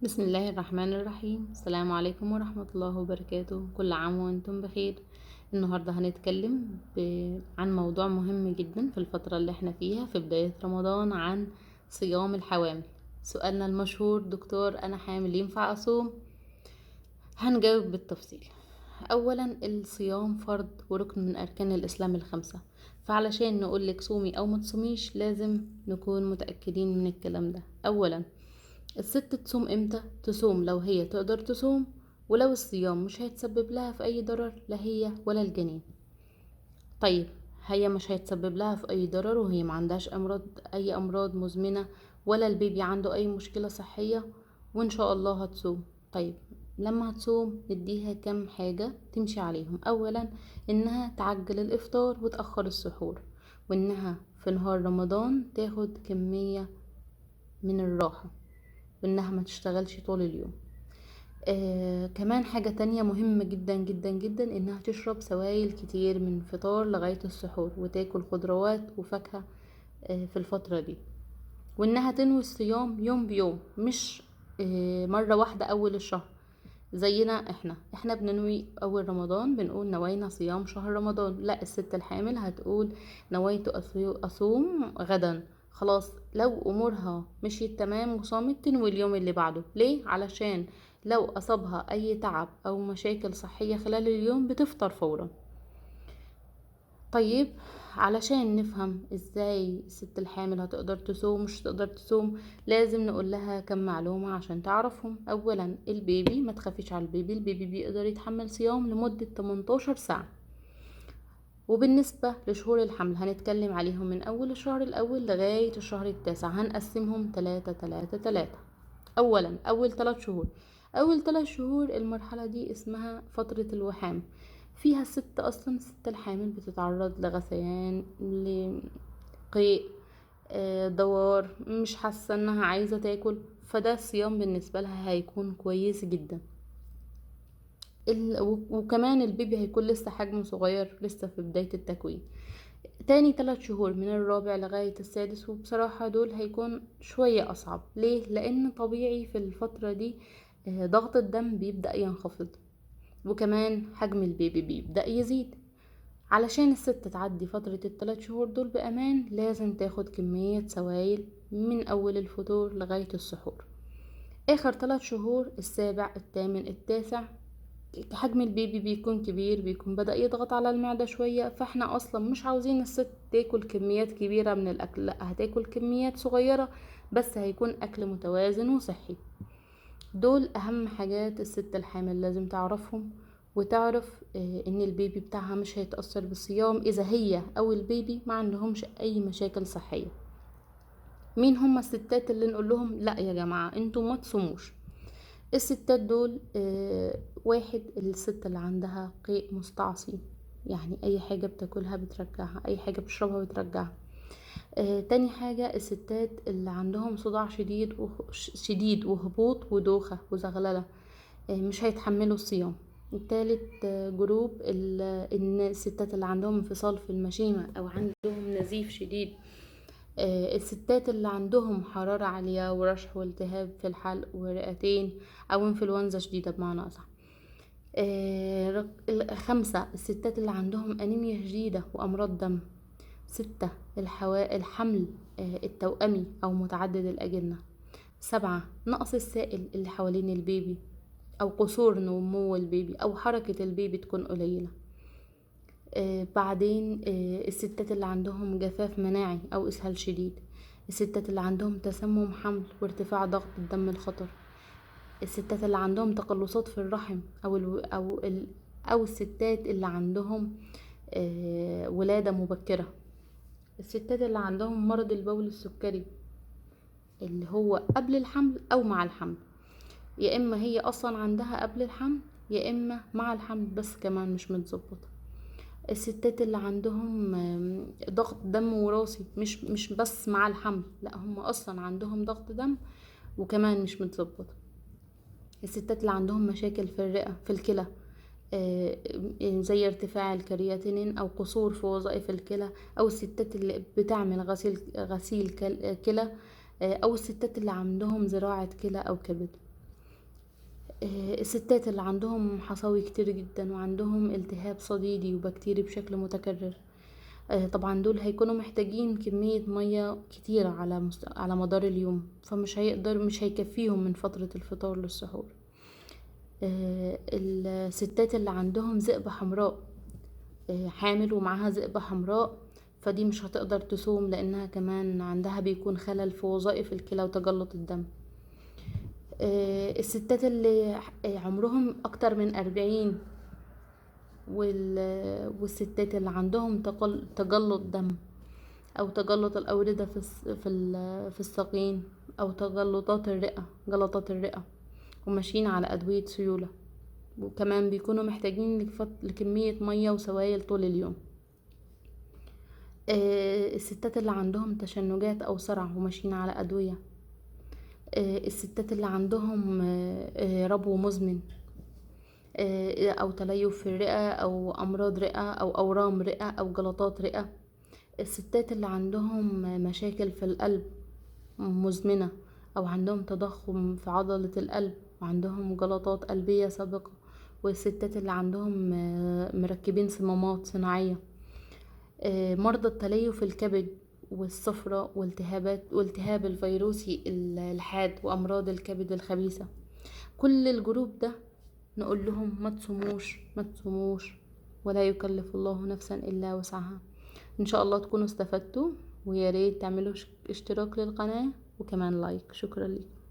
بسم الله الرحمن الرحيم. السلام عليكم ورحمة الله وبركاته. كل عام وانتم بخير. النهاردة هنتكلم عن موضوع مهم جدا في الفترة اللي احنا فيها في بداية رمضان، عن صيام الحوامل. سؤالنا المشهور: دكتور أنا حامل ينفع أصوم؟ هنجاوب بالتفصيل. أولا، الصيام فرض وركن من أركان الإسلام الخمسة، فعلشان نقولك صومي أو ما تصوميش لازم نكون متأكدين من الكلام ده. أولا، الست تصوم امتى؟ تصوم لو هي تقدر تصوم، ولو الصيام مش هيتسبب لها في اي ضرر، لا هي ولا الجنين. طيب، هي مش هيتسبب لها في اي ضرر وهي ما عندهاش اي امراض مزمنة، ولا البيبي عنده اي مشكلة صحية، وان شاء الله هتصوم. طيب، لما هتصوم نديها كم حاجة تمشي عليهم. اولا، انها تعجل الافطار وتأخر السحور، وانها في نهار رمضان تاخد كمية من الراحة، وانها ما تشتغلش طول اليوم. كمان حاجة تانية مهمة جدا جدا جدا، انها تشرب سوائل كتير من الفطار لغاية السحور، وتاكل خضروات وفاكهة في الفترة دي، وانها تنوي الصيام يوم بيوم، مش مرة واحدة اول الشهر. زينا احنا بننوي اول رمضان بنقول نوينا صيام شهر رمضان. لا، الست الحامل هتقول نويت اصوم غدا. خلاص، لو امورها مشيت تمام وصامت تنوي اليوم اللي بعده. ليه؟ علشان لو اصابها اي تعب او مشاكل صحية خلال اليوم بتفطر فورا. طيب، علشان نفهم ازاي الست الحامل هتقدر تصوم مش تقدر تصوم، لازم نقول لها كم معلومة عشان تعرفهم. اولا، البيبي ما تخافيش على البيبي بيقدر يتحمل صيام لمدة 18 ساعة. وبالنسبة لشهور الحمل هنتكلم عليهم من اول الشهر الاول لغاية الشهر التاسع، هنقسمهم 3 3 3. اولا، اول 3 شهور المرحلة دي اسمها فترة الوحام. فيها الست الحامل بتتعرض لغثيان، لقيء، دوار، مش حاسة انها عايزة تاكل، فده الصيام بالنسبة لها هيكون كويس جدا. وكمان البيبي هيكون لسه حجمه صغير، لسه في بداية التكوين. تاني 3 شهور من الرابع لغاية السادس، وبصراحة دول هيكون شوية أصعب. ليه؟ لأن طبيعي في الفترة دي ضغط الدم بيبدأ ينخفض، وكمان حجم البيبي بيبدأ يزيد. علشان الست تعدي فترة ال3 شهور دول بأمان لازم تاخد كمية سوائل من أول الفطور لغاية السحور. آخر 3 شهور، السابع الثامن التاسع، حجم البيبي بيكون كبير، بيكون بدأ يضغط على المعدة شوية، فاحنا اصلا مش عاوزين الست تاكل كميات كبيرة من الاكل، لا هتاكل كميات صغيرة بس هيكون اكل متوازن وصحي. دول اهم حاجات الست الحامل لازم تعرفهم، وتعرف ان البيبي بتاعها مش هيتأثر بالصيام اذا هي او البيبي ما عندهمش اي مشاكل صحية. مين هم الستات اللي نقول لهم لا يا جماعة انتوا ما تصوموش؟ الستات دول: واحد، الست اللي عندها قيء مستعصي، يعني اي حاجة بتاكلها بترجعها، اي حاجة بتشربها بترجعها. تاني حاجة، الستات اللي عندهم صداع شديد وهبوط ودوخة وزغللة، مش هيتحملوا الصيام. التالت جروب ان الستات اللي عندهم انفصال في المشيمة او عندهم نزيف شديد. الستات اللي عندهم حرارة عالية ورشح والتهاب في الحلق ورئتين، او انفلونزا شديدة بمعنى اصح. 5، الستات اللي عندهم انيميا شديدة وامراض دم. 6، الحمل التوأمي او متعدد الاجنة. 7، نقص السائل اللي حوالين البيبي، او قصور نمو البيبي، او حركة البيبي تكون قليلة. بعدين الستات اللي عندهم جفاف مناعي او اسهال شديد. الستات اللي عندهم تسمم حمل وارتفاع ضغط الدم الخطر. الستات اللي عندهم تقلصات في الرحم، او الستات اللي عندهم ولادة مبكرة. الستات اللي عندهم مرض البول السكري اللي هو قبل الحمل او مع الحمل، يا اما هي اصلا عندها قبل الحمل يا اما مع الحمل بس كمان مش متظبطه. الستات اللي عندهم ضغط دم وراثي، مش بس مع الحمل، لا هم اصلا عندهم ضغط دم وكمان مش متظبطه. الستات اللي عندهم مشاكل في الرئة في الكلى، زي ارتفاع الكرياتينين او قصور في وظائف الكلى، او الستات اللي بتعمل غسيل كلى، او الستات اللي عندهم زراعة كلى او كبد. الستات اللي عندهم حصاوي كتير جدا وعندهم التهاب صديدي وبكتيري بشكل متكرر، طبعا دول هيكونوا محتاجين كمية مية كتيرة على مدار اليوم، مش هيكفيهم من فترة الفطار للسحور. الستات اللي عندهم ذئبة حمراء، حامل ومعاها ذئبة حمراء، فدي مش هتقدر تصوم لانها كمان عندها بيكون خلل في وظائف الكلى وتجلط الدم. الستات اللي عمرهم اكتر من 40 والستات اللي عندهم تجلط دم او تجلط الاوردة في الساقين، او جلطات الرئة وماشيين على ادوية سيولة، وكمان بيكونوا محتاجين لكمية مية وسوائل طول اليوم. الستات اللي عندهم تشنجات او صرع وماشيين على ادوية. الستات اللي عندهم ربو مزمن، او تليف في الرئة او امراض رئة او اورام رئة او جلطات رئة. الستات اللي عندهم مشاكل في القلب مزمنة، او عندهم تضخم في عضلة القلب وعندهم جلطات قلبية سابقة. والستات اللي عندهم مركبين صمامات صناعية. مرضى التليف الكبد والصفرة والتهاب الفيروسي الحاد وأمراض الكبد الخبيثة. كل الجروب ده نقول لهم ما تصوموش، ولا يكلف الله نفسا إلا وسعها. إن شاء الله تكونوا استفدتوا، ويا ريت تعملوا اشتراك للقناة وكمان لايك. شكرا لكم.